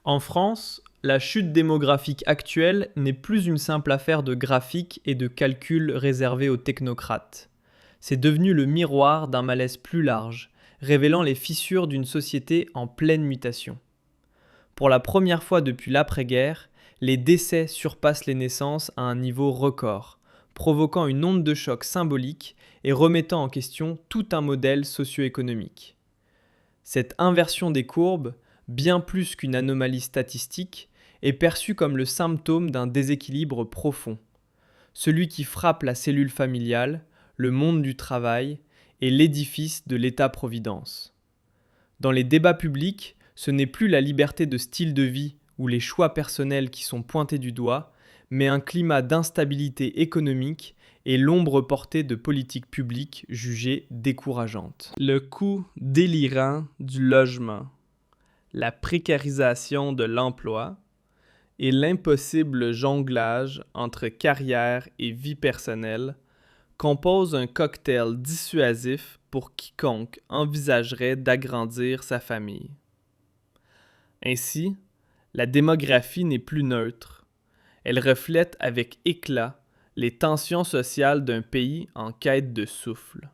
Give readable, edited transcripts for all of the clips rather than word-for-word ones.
En France, la chute démographique actuelle n'est plus une simple affaire de graphiques et de calculs réservés aux technocrates. C'est devenu le miroir d'un malaise plus large, révélant les fissures d'une société en pleine mutation. Pour la première fois depuis l'après-guerre, les décès surpassent les naissances à un niveau record, provoquant une onde de choc symbolique et remettant en question tout un modèle socio-économique. Cette inversion des courbes, bien plus qu'une anomalie statistique, est perçue comme le symptôme d'un déséquilibre profond, celui qui frappe la cellule familiale, le monde du travail et l'édifice de l'État-providence. Dans les débats publics, ce n'est plus la liberté de style de vie ou les choix personnels qui sont pointés du doigt, mais un climat d'instabilité économique et l'ombre portée de politiques publiques jugées décourageantes. Le coût délirant du logement, la précarisation de l'emploi et l'impossible jonglage entre carrière et vie personnelle composent un cocktail dissuasif pour quiconque envisagerait d'agrandir sa famille. Ainsi, la démographie n'est plus neutre. Elle reflète avec éclat les tensions sociales d'un pays en quête de souffle.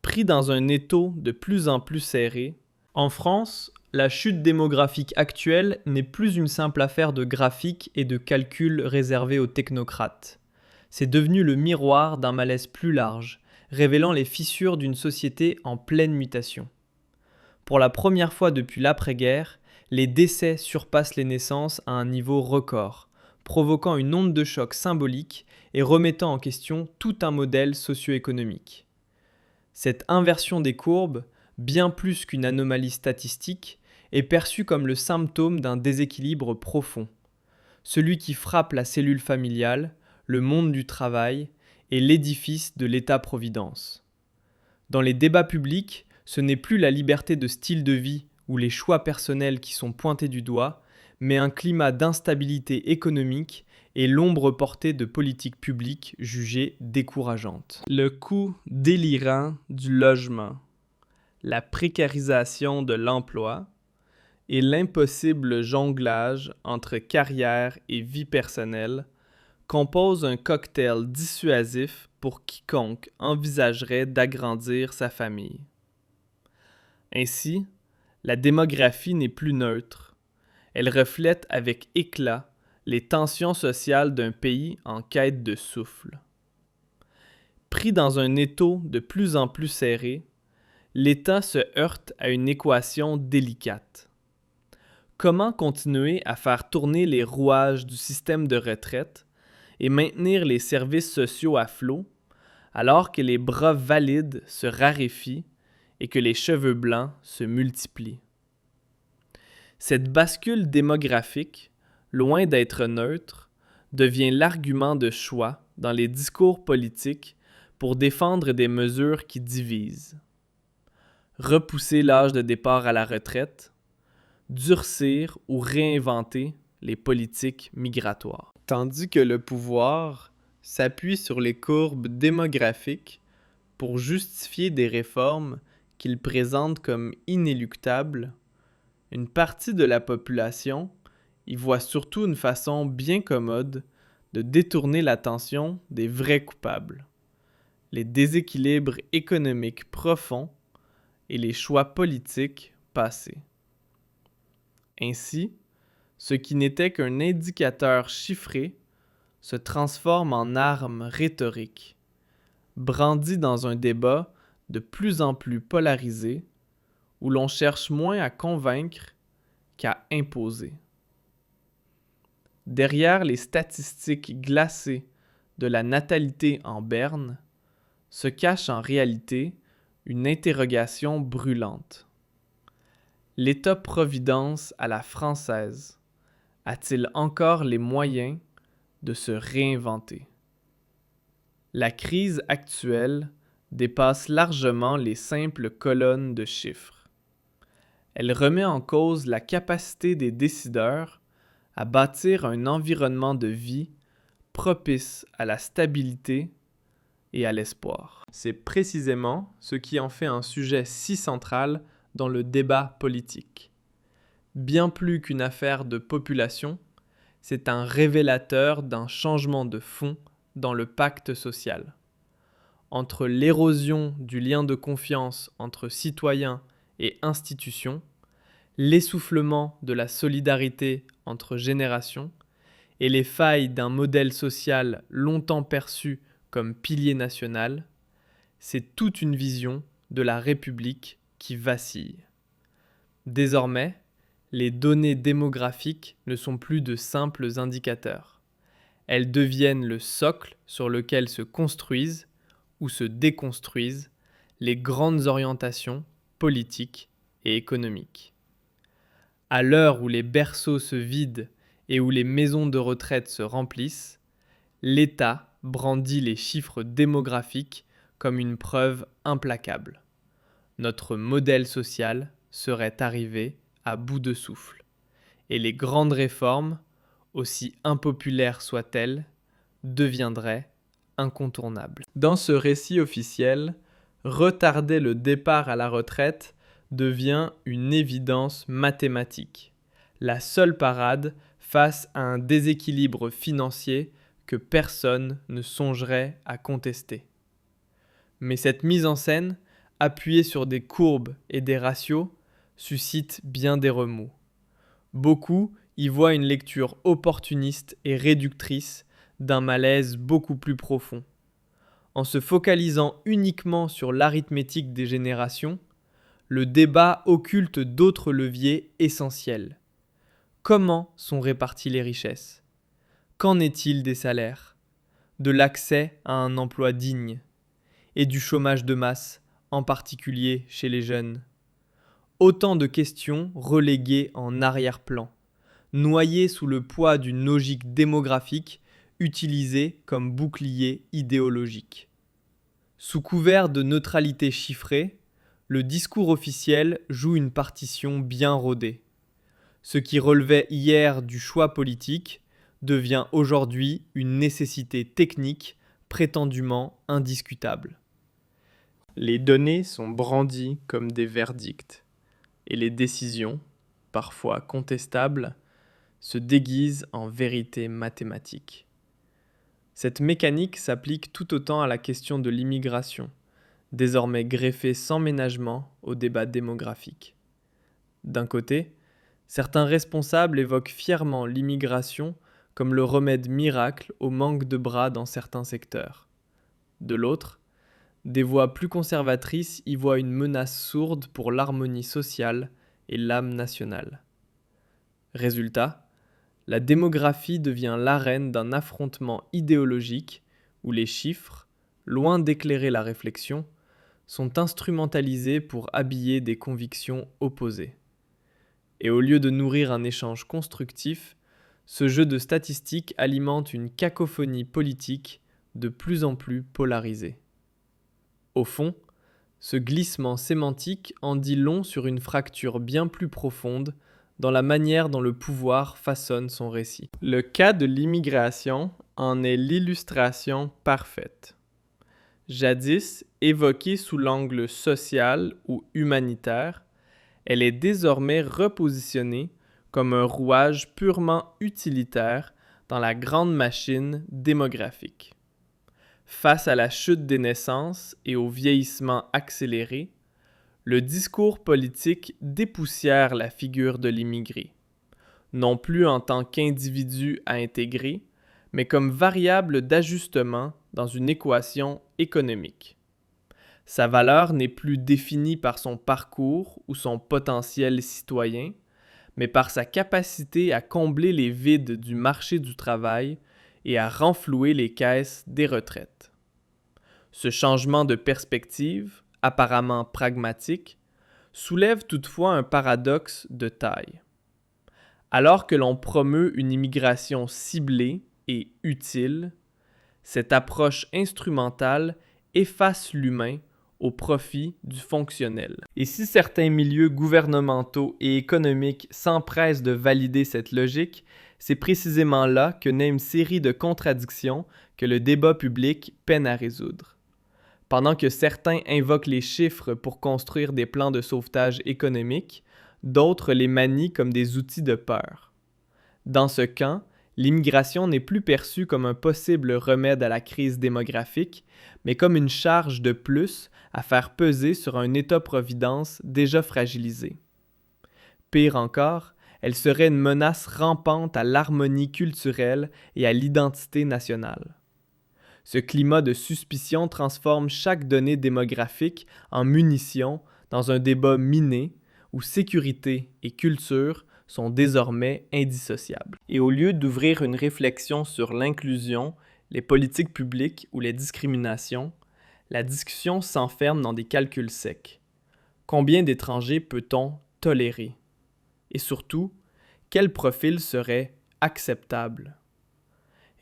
Pris dans un étau de plus en plus serré, en France, la chute démographique actuelle n'est plus une simple affaire de graphiques et de calculs réservés aux technocrates. C'est devenu le miroir d'un malaise plus large, révélant les fissures d'une société en pleine mutation. Pour la première fois depuis l'après-guerre, les décès surpassent les naissances à un niveau record, provoquant une onde de choc symbolique et remettant en question tout un modèle socio-économique. Cette inversion des courbes, bien plus qu'une anomalie statistique, est perçue comme le symptôme d'un déséquilibre profond, celui qui frappe la cellule familiale, le monde du travail et l'édifice de l'État-providence. Dans les débats publics, ce n'est plus la liberté de style de vie ou les choix personnels qui sont pointés du doigt, mais un climat d'instabilité économique et l'ombre portée de politiques publiques jugées décourageantes. Le coût délirant du logement, la précarisation de l'emploi et l'impossible jonglage entre carrière et vie personnelle composent un cocktail dissuasif pour quiconque envisagerait d'agrandir sa famille. Ainsi, la démographie n'est plus neutre. Elle reflète avec éclat les tensions sociales d'un pays en quête de souffle. Pris dans un étau de plus en plus serré, l'État se heurte à une équation délicate. Comment continuer à faire tourner les rouages du système de retraite et maintenir les services sociaux à flot, alors que les bras valides se raréfient et que les cheveux blancs se multiplient? Cette bascule démographique, loin d'être neutre, devient l'argument de choix dans les discours politiques pour défendre des mesures qui divisent. Repousser l'âge de départ à la retraite, durcir ou réinventer les politiques migratoires. Tandis que le pouvoir s'appuie sur les courbes démographiques pour justifier des réformes qu'il présente comme inéluctables, une partie de la population y voit surtout une façon bien commode de détourner l'attention des vrais coupables, les déséquilibres économiques profonds et les choix politiques passés. Ainsi, ce qui n'était qu'un indicateur chiffré se transforme en arme rhétorique, brandie dans un débat de plus en plus polarisé où l'on cherche moins à convaincre qu'à imposer. Derrière les statistiques glacées de la natalité en berne se cache en réalité une interrogation brûlante. L'État-providence à la française a-t-il encore les moyens de se réinventer? La crise actuelle dépasse largement les simples colonnes de chiffres. Elle remet en cause la capacité des décideurs à bâtir un environnement de vie propice à la stabilité et à l'espoir. C'est précisément ce qui en fait un sujet si central dans le débat politique. Bien plus qu'une affaire de population, c'est un révélateur d'un changement de fond dans le pacte social. Entre l'érosion du lien de confiance entre citoyens et institutions, l'essoufflement de la solidarité entre générations et les failles d'un modèle social longtemps perçu comme pilier national, c'est toute une vision de la République qui vacille. Désormais, les données démographiques ne sont plus de simples indicateurs. Elles deviennent le socle sur lequel se construisent ou se déconstruisent les grandes orientations politiques et économiques. À l'heure où les berceaux se vident et où les maisons de retraite se remplissent, l'État brandit les chiffres démographiques comme une preuve implacable. Notre modèle social serait arrivé à bout de souffle, et les grandes réformes, aussi impopulaires soient-elles, deviendraient incontournables. Dans ce récit officiel, retarder le départ à la retraite devient une évidence mathématique, la seule parade face à un déséquilibre financier que personne ne songerait à contester. Mais cette mise en scène, appuyée sur des courbes et des ratios, suscite bien des remous. Beaucoup y voient une lecture opportuniste et réductrice d'un malaise beaucoup plus profond. En se focalisant uniquement sur l'arithmétique des générations, le débat occulte d'autres leviers essentiels. Comment sont réparties les richesses ? Qu'en est-il des salaires ? De l'accès à un emploi digne ? Et du chômage de masse, en particulier chez les jeunes ? Autant de questions reléguées en arrière-plan, noyées sous le poids d'une logique démographique utilisée comme bouclier idéologique. Sous couvert de neutralité chiffrée, le discours officiel joue une partition bien rodée. Ce qui relevait hier du choix politique devient aujourd'hui une nécessité technique prétendument indiscutable. Les données sont brandies comme des verdicts, et les décisions, parfois contestables, se déguisent en vérité mathématique. Cette mécanique s'applique tout autant à la question de l'immigration, désormais greffée sans ménagement au débat démographique. D'un côté, certains responsables évoquent fièrement l'immigration comme le remède miracle au manque de bras dans certains secteurs. De l'autre, des voix plus conservatrices y voient une menace sourde pour l'harmonie sociale et l'âme nationale. Résultat, la démographie devient l'arène d'un affrontement idéologique où les chiffres, loin d'éclairer la réflexion, sont instrumentalisés pour habiller des convictions opposées. Et au lieu de nourrir un échange constructif, ce jeu de statistiques alimente une cacophonie politique de plus en plus polarisée. Au fond, ce glissement sémantique en dit long sur une fracture bien plus profonde dans la manière dont le pouvoir façonne son récit. Le cas de l'immigration en est l'illustration parfaite. Jadis évoquée sous l'angle social ou humanitaire, elle est désormais repositionnée comme un rouage purement utilitaire dans la grande machine démographique. Face à la chute des naissances et au vieillissement accéléré, le discours politique dépoussière la figure de l'immigré, non plus en tant qu'individu à intégrer, mais comme variable d'ajustement dans une équation économique. Sa valeur n'est plus définie par son parcours ou son potentiel citoyen, mais par sa capacité à combler les vides du marché du travail et à renflouer les caisses des retraites. Ce changement de perspective, apparemment pragmatique, soulève toutefois un paradoxe de taille. Alors que l'on promeut une immigration ciblée et utile, cette approche instrumentale efface l'humain au profit du fonctionnel. Et si certains milieux gouvernementaux et économiques s'empressent de valider cette logique, c'est précisément là que naît une série de contradictions que le débat public peine à résoudre. Pendant que certains invoquent les chiffres pour construire des plans de sauvetage économique, d'autres les manient comme des outils de peur. Dans ce camp, l'immigration n'est plus perçue comme un possible remède à la crise démographique, mais comme une charge de plus à faire peser sur un État-providence déjà fragilisé. Pire encore, elle serait une menace rampante à l'harmonie culturelle et à l'identité nationale. Ce climat de suspicion transforme chaque donnée démographique en munition dans un débat miné où sécurité et culture sont désormais indissociables. Et au lieu d'ouvrir une réflexion sur l'inclusion, les politiques publiques ou les discriminations, la discussion s'enferme dans des calculs secs. Combien d'étrangers peut-on tolérer? Et surtout, quel profil serait acceptable?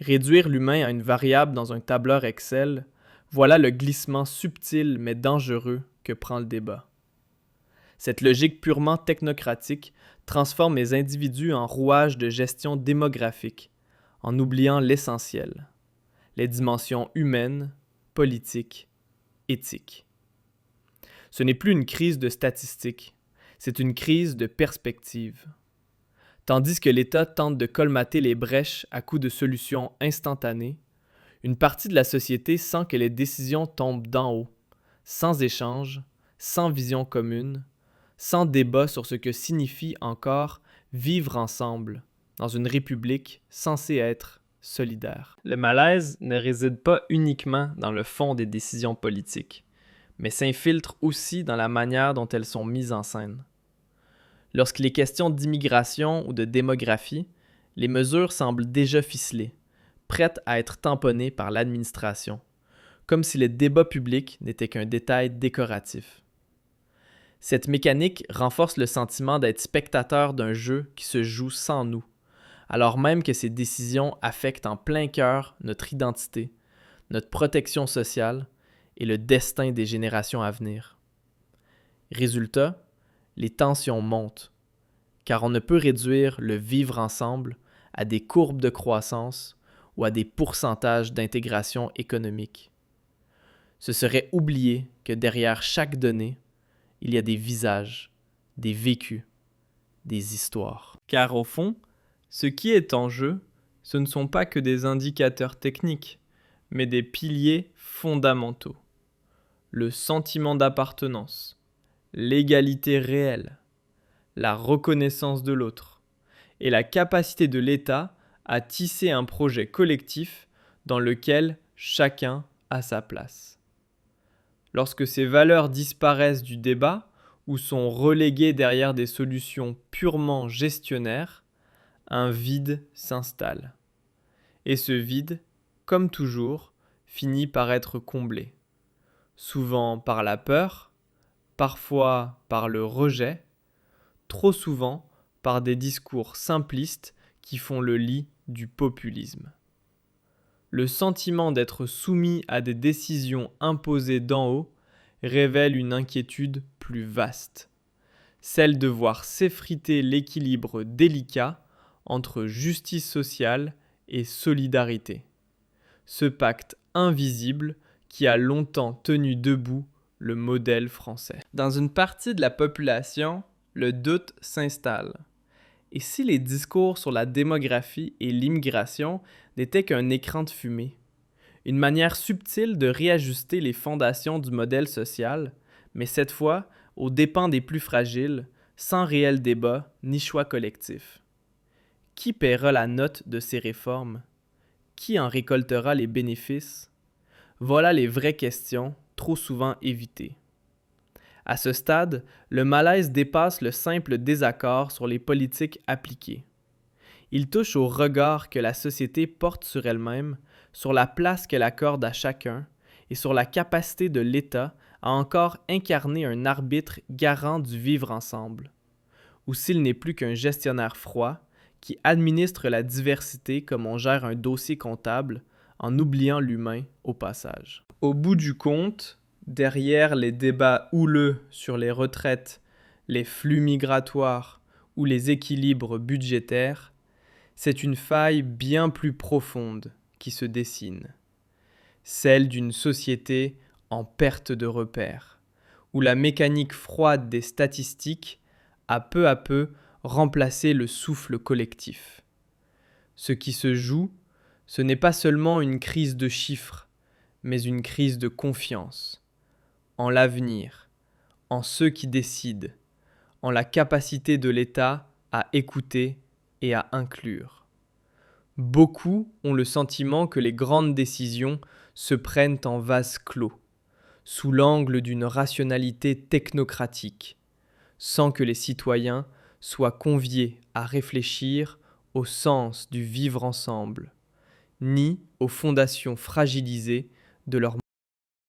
Réduire l'humain à une variable dans un tableur Excel, voilà le glissement subtil mais dangereux que prend le débat. Cette logique purement technocratique transforme les individus en rouages de gestion démographique, en oubliant l'essentiel, les dimensions humaines, politiques, éthiques. Ce n'est plus une crise de statistiques, c'est une crise de perspective. Tandis que l'État tente de colmater les brèches à coups de solutions instantanées, une partie de la société sent que les décisions tombent d'en haut, sans échange, sans vision commune, sans débat sur ce que signifie encore vivre ensemble dans une république censée être solidaire. Le malaise ne réside pas uniquement dans le fond des décisions politiques, mais s'infiltre aussi dans la manière dont elles sont mises en scène. Lorsqu'il est question d'immigration ou de démographie, les mesures semblent déjà ficelées, prêtes à être tamponnées par l'administration, comme si le débat public n'était qu'un détail décoratif. Cette mécanique renforce le sentiment d'être spectateur d'un jeu qui se joue sans nous, alors même que ces décisions affectent en plein cœur notre identité, notre protection sociale et le destin des générations à venir. Résultat, les tensions montent, car on ne peut réduire le vivre ensemble à des courbes de croissance ou à des pourcentages d'intégration économique. Ce serait oublier que derrière chaque donnée, il y a des visages, des vécus, des histoires. Car au fond, ce qui est en jeu, ce ne sont pas que des indicateurs techniques, mais des piliers fondamentaux. Le sentiment d'appartenance, l'égalité réelle, la reconnaissance de l'autre et la capacité de l'État à tisser un projet collectif dans lequel chacun a sa place. Lorsque ces valeurs disparaissent du débat ou sont reléguées derrière des solutions purement gestionnaires, un vide s'installe. Et ce vide, comme toujours, finit par être comblé. Souvent par la peur, parfois par le rejet, trop souvent par des discours simplistes qui font le lit du populisme. Le sentiment d'être soumis à des décisions imposées d'en haut révèle une inquiétude plus vaste, celle de voir s'effriter l'équilibre délicat entre justice sociale et solidarité. Ce pacte invisible qui a longtemps tenu debout le modèle français. Dans une partie de la population, le doute s'installe. Et si les discours sur la démographie et l'immigration n'étaient qu'un écran de fumée? Une manière subtile de réajuster les fondations du modèle social, mais cette fois aux dépens des plus fragiles, sans réel débat ni choix collectif. Qui paiera la note de ces réformes? Qui en récoltera les bénéfices? Voilà les vraies questions, trop souvent évitées. À ce stade, le malaise dépasse le simple désaccord sur les politiques appliquées. Il touche au regard que la société porte sur elle-même, sur la place qu'elle accorde à chacun et sur la capacité de l'État à encore incarner un arbitre garant du vivre ensemble, ou s'il n'est plus qu'un gestionnaire froid qui administre la diversité comme on gère un dossier comptable en oubliant l'humain au passage. Au bout du compte, derrière les débats houleux sur les retraites, les flux migratoires ou les équilibres budgétaires, c'est une faille bien plus profonde qui se dessine, celle d'une société en perte de repères, où la mécanique froide des statistiques a peu à peu remplacé le souffle collectif. Ce qui se joue, ce n'est pas seulement une crise de chiffres, mais une crise de confiance en l'avenir, en ceux qui décident, en la capacité de l'État à écouter et à inclure. Beaucoup ont le sentiment que les grandes décisions se prennent en vase clos, sous l'angle d'une rationalité technocratique, sans que les citoyens soient conviés à réfléchir au sens du vivre ensemble, ni aux fondations fragilisées de leur